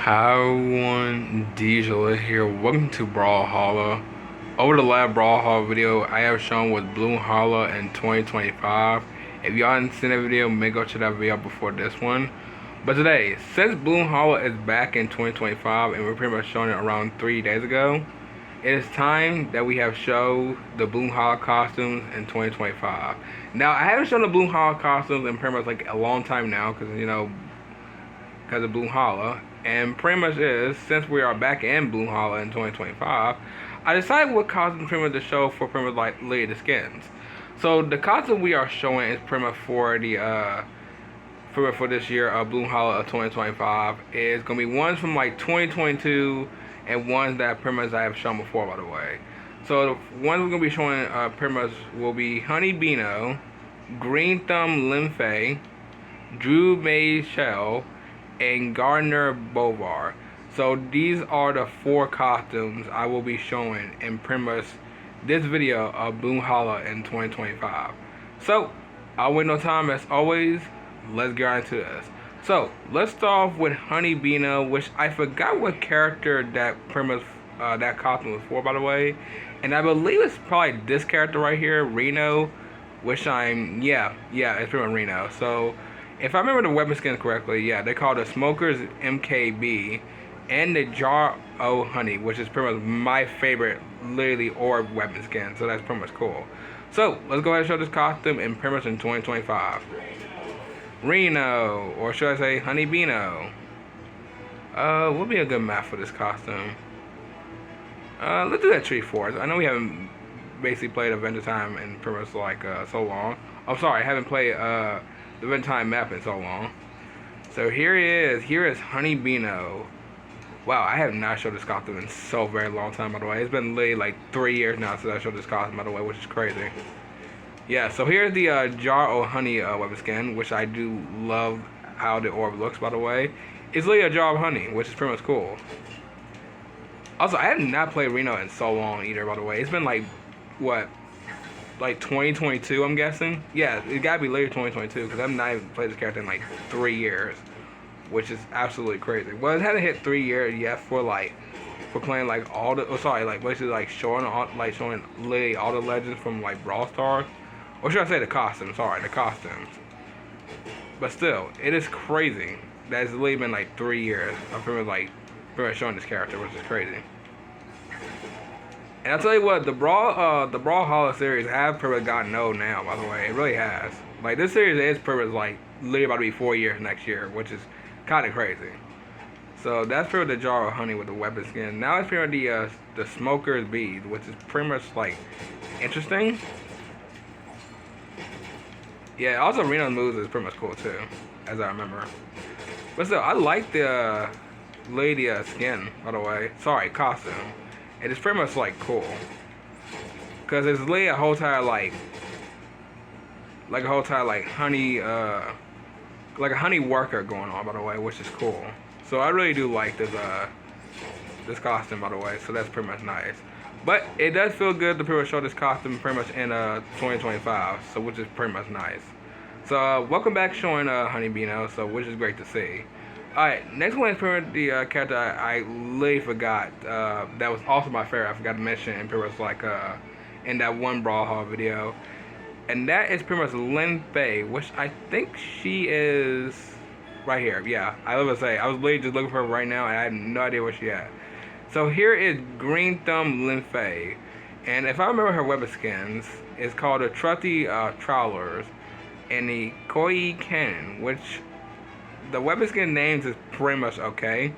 Hi everyone, Diesel here. Welcome to Brawlhalla. Over the last Brawlhalla video, I have shown with Bloomhalla in 2025. If y'all haven't seen that video, make go check that video before this one. But today, since Bloomhalla is back in 2025 and we're pretty much showing it around 3 days ago, it is time that we have showed the Bloomhalla costumes in 2025. Now, I haven't shown the Bloomhalla costumes in pretty much like a long time now because because of Bloomhalla. And pretty much is, since we are back in Bloomhalla in 2025, I decided what costume pretty much to show for pretty much like literally the skins. So the costume we are showing is pretty much for the for this year of Bloomhalla of 2025 is gonna be ones from like 2022 and ones that pretty much I have shown before, by the way. So the ones we're gonna be showing pretty much will be Honey Beano, Green Thumb Linfei, Drew May Shell, and Gardner Bovar. So these are the 4 costumes I will be showing in pretty much this video of Bloomhalla in 2025. So I'll wait no time, as always, let's get right into this. So let's start off with Honey Beano, which I forgot what character that pretty much that costume was for, by the way. And I believe it's probably this character right here, Reno, which yeah, it's pretty much Reno. So if I remember the weapon skins correctly, yeah, they call the Smokers MKB and the Jar O Honey, which is pretty much my favorite, literally, orb weapon skin. So that's pretty much cool. So let's go ahead and show this costume in pretty much in 2025. Reno, or should I say Honey Beano? What would be a good map for this costume? Let's do that Tree Forest. I know we haven't basically played Adventure Time in pretty much like so long. I'm sorry, I haven't played the Adventure Time map in so long. So here he is. Here is Honey Beano. Wow, I have not showed this costume in so very long time, by the way. It's been literally like 3 years now since I showed this costume, by the way, which is crazy. Yeah, so here's the Jar O Honey weapon skin, which I do love how the orb looks, by the way. It's literally a Jar of Honey, which is pretty much cool. Also, I have not played Reno in so long either, by the way. It's been like, what, like 2022, I'm guessing? Yeah, it gotta be later 2022, because I've not even played this character in like 3 years, which is absolutely crazy. Well, it hasn't hit 3 years yet for playing like all the, like basically like showing literally all the legends from like Brawl Stars. Or should I say the costumes? Sorry, the costumes. But still, it is crazy that it's literally been like 3 years of pretty much showing this character, which is crazy. And I'll tell you what, the Brawlhalla series have pretty much gotten old now, by the way. It really has. Like, this series is pretty much like literally about to be 4 years next year, which is kind of crazy. So that's pretty much the Jar of Honey with the weapon skin. Now it's pretty much the Smoker's Bead, which is pretty much like interesting. Yeah, also Reno's moves is pretty much cool too, as I remember. But still, I like the lady skin, by the way. Sorry, costume. It is pretty much like cool, cause it's literally a whole entire like honey, like a honey worker going on, by the way, which is cool. So I really do like this costume, by the way. So that's pretty much nice. But it does feel good to pretty much show this costume pretty much in 2025, so which is pretty much nice. So welcome back showing Honey Beano, so which is great to see. Alright, next one is pretty much the character I literally forgot, that was also my favorite, I forgot to mention in pretty much like in that one Brawlhalla video. And that is pretty much Linfei, which I think she is right here. Yeah, I was gonna say, I was literally just looking for her right now and I have no idea where she at. So here is Green Thumb Linfei, and if I remember her weapon skins, it's called the Trusty Trawlers and the Koi Cannon, which the weapon skin names is pretty much okay,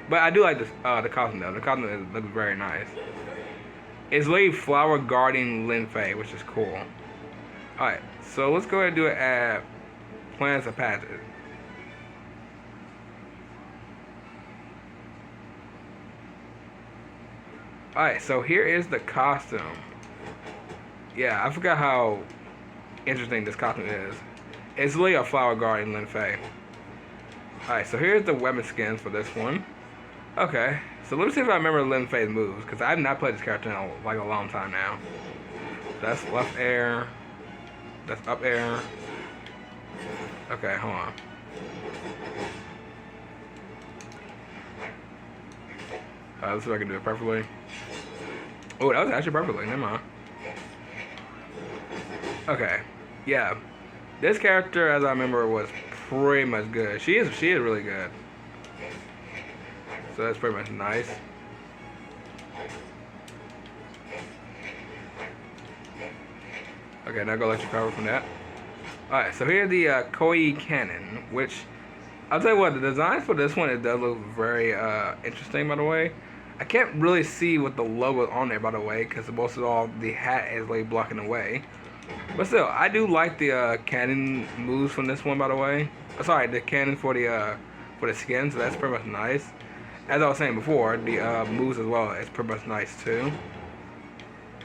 but I do like this the costume though. The costume looks very nice. It's literally Flower Guarding Linfei, which is cool. Alright, so let's go ahead and do it at Plants of Passage. Alright, so here is the costume. Yeah, I forgot how interesting this costume is. It's literally a Flower Guarding Linfei. Alright, so here's the weapon skins for this one. Okay, so let me see if I remember Linfei's moves, because I have not played this character in like a long time now. That's left air. That's up air. Okay, hold on. Let's see if I can do it perfectly. Oh, that was actually perfectly. Never mind. Okay. Yeah. This character, as I remember, was pretty much good. She is really good. So that's pretty much nice. Okay, now go let you cover from that. Alright, so here's the Koi cannon, which I'll tell you what, the designs for this one, it does look very interesting, by the way. I can't really see what the logo is on there, by the way, because most of all the hat is like blocking the way. But still, I do like the cannon moves from this one, by the way. Sorry, the cannon for the skin, so that's pretty much nice. As I was saying before, the moves as well is pretty much nice too.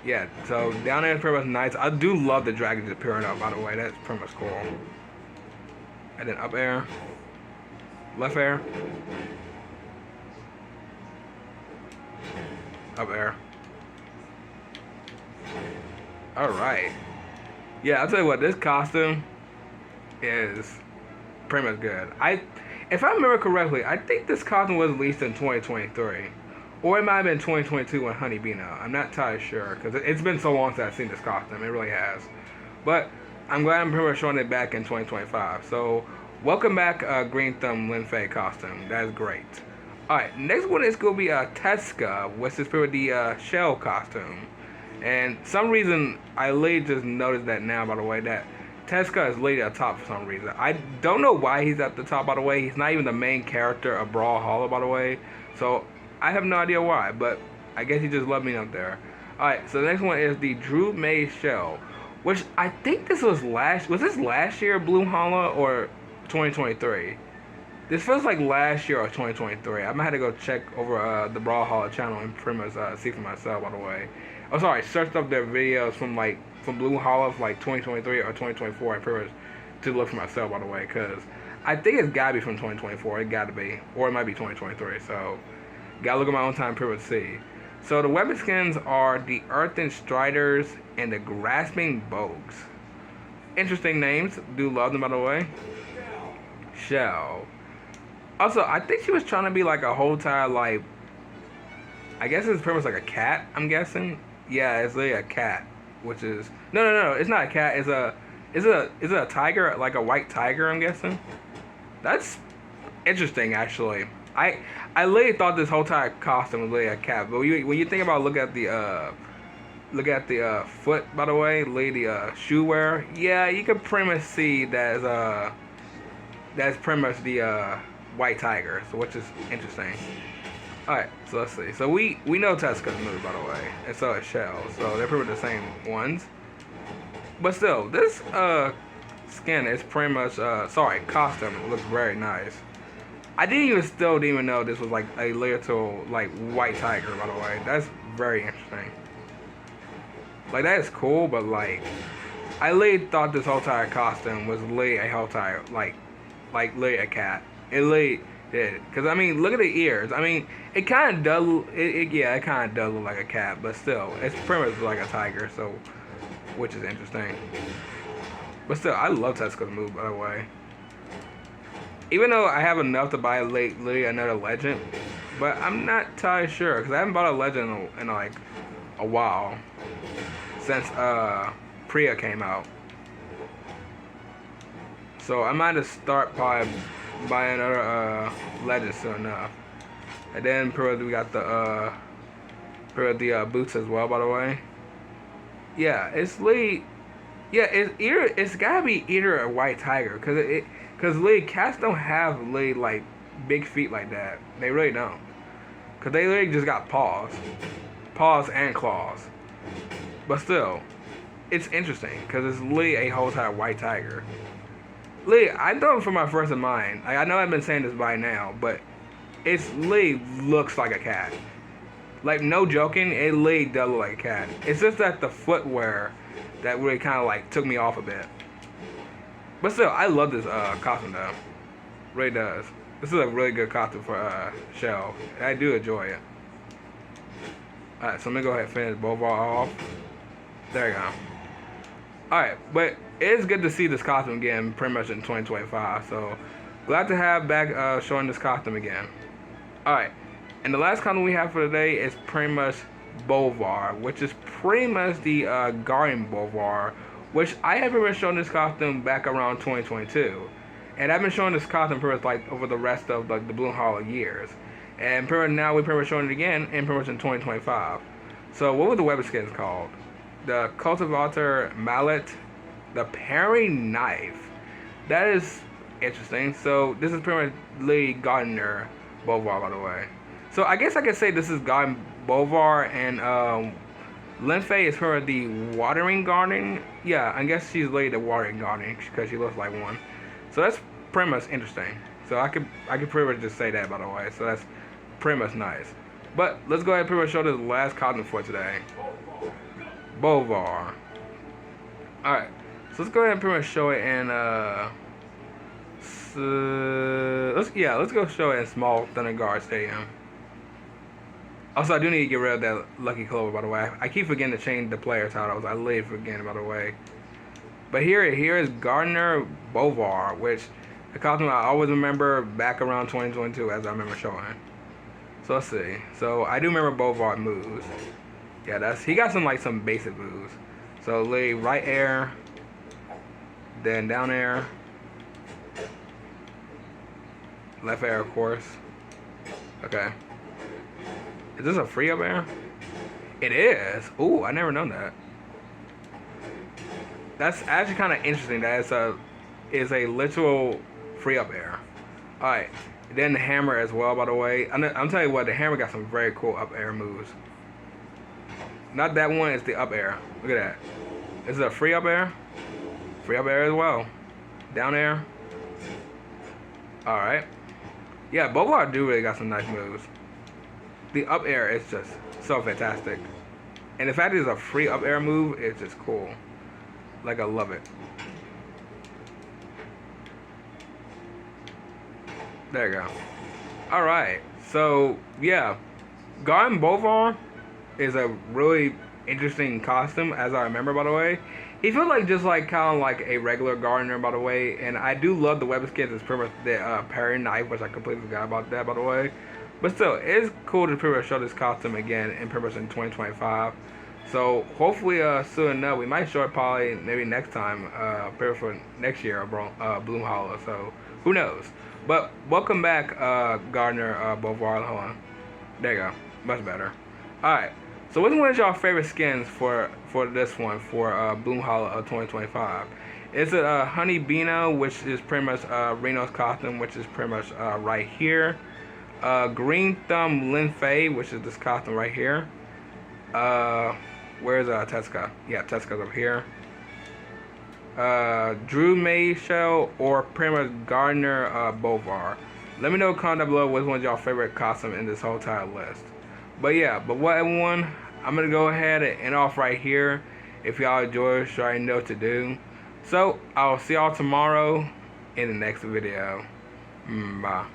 Yeah, so down there is pretty much nice. I do love the dragon just appearing up, by the way. That's pretty much cool. And then up air, left air, up air. All right. Yeah, I'll tell you what, this costume is pretty much good. If I remember correctly, I think this costume was released in 2023. Or it might have been 2022 when Honey Bee out. I'm not entirely sure, because it's been so long since I've seen this costume. It really has. But I'm glad I'm pretty much showing it back in 2025. So, welcome back, Green Thumb Lin Fei costume. That's great. Alright, next one is going to be Teska, which is pretty the shell costume. And some reason, I literally just noticed that now, by the way, that Teska is literally at the top for some reason. I don't know why he's at the top, by the way. He's not even the main character of Brawlhalla, by the way. So, I have no idea why, but I guess he just loved me up there. Alright, so the next one is the Drew May Shell, which I think this was this last year, Bloomhalla, or 2023? This feels like last year or 2023. I might have to go check over the Brawlhalla channel and pretty much see for myself, by the way. Oh, sorry, searched up their videos from Bloomhalla for like 2023 or 2024 and pretty much to look for myself, by the way, because I think it's gotta be from 2024. It gotta be, or it might be 2023. So. Gotta look at my own time period to see. So the weapon skins are the Earthen Striders and the Grasping Bogues. Interesting names. Do love them, by the way. Shell. Also, I think she was trying to be like a whole time, like, I guess it's pretty much like a cat, I'm guessing. Yeah, it's like a cat, which is no, it's not a cat. Is it a tiger, like a white tiger, I'm guessing? That's interesting, actually. I literally thought this whole entire costume was literally a cat, but when you think about look at the foot, by the way, the shoe wear, yeah, you can pretty much see that's pretty much the white tiger, so which is interesting. All right, so let's see. So we know Teska's move, by the way, and so is Shell, so they're pretty much the same ones. But still, this skin is pretty much costume looks very nice. I didn't even know this was like a little like white tiger, by the way. That's very interesting. Like that is cool, but like I literally thought this whole entire costume was literally a whole entire like literally a cat. It literally did, cause I mean look at the ears. I mean it kind of does. It kind of does look like a cat, but still it's pretty much like a tiger. So which is interesting. But still, I love Teska's move, by the way. Even though I have enough to buy literally another legend, but I'm not entirely sure because I haven't bought a legend in like a while since Priya came out. So I might just start probably buying another legend soon enough. And then probably we got the boots as well, by the way. Yeah, it's literally, yeah, it's gotta be either a white tiger because cats don't have like big feet like that. They really don't. Cause they literally just got paws and claws. But still, it's interesting because it's literally a whole entire white tiger. Literally, I thought it for my first in mind. I know I've been saying this by now, but it's literally looks like a cat. Like no joking, it literally does look like a cat. It's just that the footwear that really kind of like took me off a bit. But still, I love this costume though. Really does. This is a really good costume for Shell. I do enjoy it. Alright, so I'm gonna go ahead and finish both off. There you go. Alright, but it is good to see this costume again pretty much in 2025. So glad to have back showing this costume again. Alright, And the last costume we have for today is pretty much Bolvar, which is pretty much the Guardian Bolvar, which I have been showing this costume back around 2022. And I've been showing this costume pretty much like over the rest of like the Bloomhalla years. And pretty much now we're pretty much showing it again in pretty much in 2025. So what were the web skins called? The Cultivator Mallet, the Paring Knife. That is interesting. So this is pretty much Lady Gardener Bolvar, by the way. So I guess I could say this is Garden Bolvar, and Linfei is her the watering garden. Yeah, I guess she's Lady the watering garden because she looks like one. So that's pretty much interesting. So I could pretty much just say that, by the way. So that's pretty much nice. But let's go ahead and pretty much show the last costume for today. Bolvar. Alright. So let's go ahead and pretty much show it in let's go show it in Small Thunder Guard Stadium. Also, I do need to get rid of that Lucky Clover, by the way. I keep forgetting to change the player titles. I literally forget, by the way. But here is Gardener Bolvar, which the costume I always remember back around 2022, as I remember showing. So let's see. So I do remember Bolvar moves. Yeah, he got some basic moves. So lay right air, then down air, left air, of course. Okay. Is this a free up air? It is. Ooh, I never known that. That's actually kind of interesting. That is a literal free up air. All right. Then the hammer as well. By the way, I'm telling you what, the hammer got some very cool up air moves. Not that one. It's the up air. Look at that. Is it a free up air? Free up air as well. Down air. All right. Yeah, Bolvar do really got some nice moves. The up air is just so fantastic. And the fact that it's a free up air move is just cool. Like, I love it. There you go. Alright. So, yeah. Garden Bolvar is a really interesting costume, as I remember, by the way. He feels like just like kind of like a regular gardener, by the way. And I do love the web skins. It's pretty much the paring knife, which I completely forgot about that, by the way. But still, it's cool to pretty much show this costume again in pretty much in 2025. So hopefully soon enough, we might show it probably maybe next time, pretty for next year, Bloomhalla. So who knows? But welcome back, Gardener Bolvar. Hold on. There you go. Much better. Alright. So which one is your favorite skins for this one, for Bloomhalla of 2025? Is it Honey Beano, which is pretty much Reno's costume, which is pretty much right here. Green Thumb Linfei, which is this costume right here. Where's Teska? Yeah, Teska's up here. Drew Mayshell or pretty much Gardener Bolvar. Let me know in the comment down below which one's your favorite costume in this whole entire list. But yeah, but what everyone, I'm gonna go ahead and end off right here. If y'all enjoyed, you already know what to do. So I'll see y'all tomorrow in the next video. Bye.